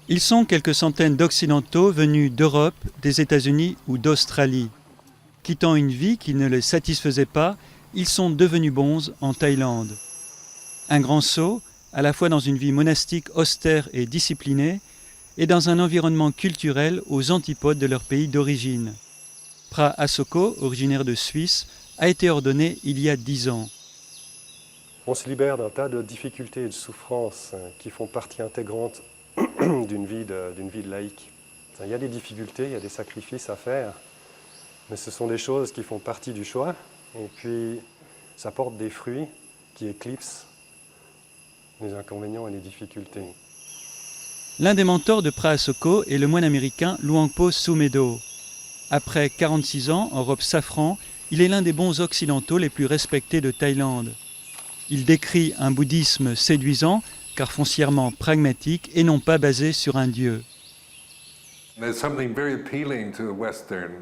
Ils sont quelques centaines d'Occidentaux venus d'Europe, des États-Unis ou d'Australie. Quittant une vie qui ne les satisfaisait pas, ils sont devenus bonzes en Thaïlande. Un grand saut, à la fois dans une vie monastique austère et disciplinée, et dans un environnement culturel aux antipodes de leur pays d'origine. Pra Asoko, originaire de Suisse, a été ordonné il y a 10 ans. On se libère d'un tas de difficultés et de souffrances qui font partie intégrante d'une vie de laïque. Il y a des difficultés, il y a des sacrifices à faire, mais ce sont des choses qui font partie du choix, et puis ça porte des fruits qui éclipsent les inconvénients et les difficultés. L'un des mentors de Pra Asoko est le moine américain Luangpo Sumedho. Après 46 ans en robe safran, il est l'un des bons occidentaux les plus respectés de Thaïlande. Il décrit un bouddhisme séduisant, car foncièrement pragmatique et non pas basé sur un dieu.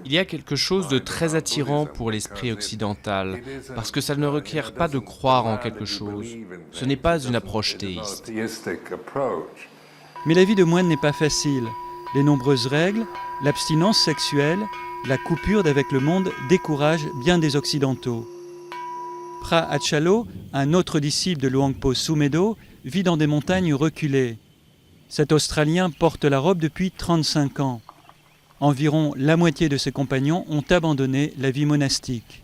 Il y a quelque chose de très attirant pour l'esprit occidental, parce que ça ne requiert pas de croire en quelque chose. Ce n'est pas une approche théiste. Mais la vie de moine n'est pas facile. Les nombreuses règles, l'abstinence sexuelle, la coupure d'avec le monde découragent bien des Occidentaux. Pra Achalo, un autre disciple de Luangpo Sumedho, vit dans des montagnes reculées. Cet Australien porte la robe depuis 35 ans. Environ la moitié de ses compagnons ont abandonné la vie monastique.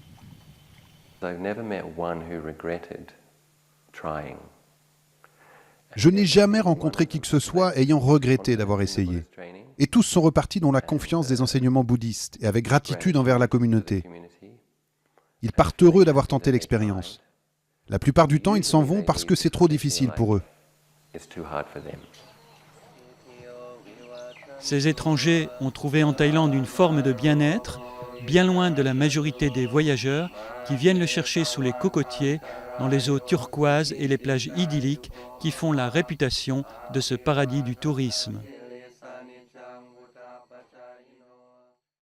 Je n'ai jamais rencontré qui que ce soit ayant regretté d'avoir essayé. Et tous sont repartis dans la confiance des enseignements bouddhistes et avec gratitude envers la communauté. Ils partent heureux d'avoir tenté l'expérience. La plupart du temps, ils s'en vont parce que c'est trop difficile pour eux. Ces étrangers ont trouvé en Thaïlande une forme de bien-être, bien loin de la majorité des voyageurs qui viennent le chercher sous les cocotiers, dans les eaux turquoises et les plages idylliques qui font la réputation de ce paradis du tourisme.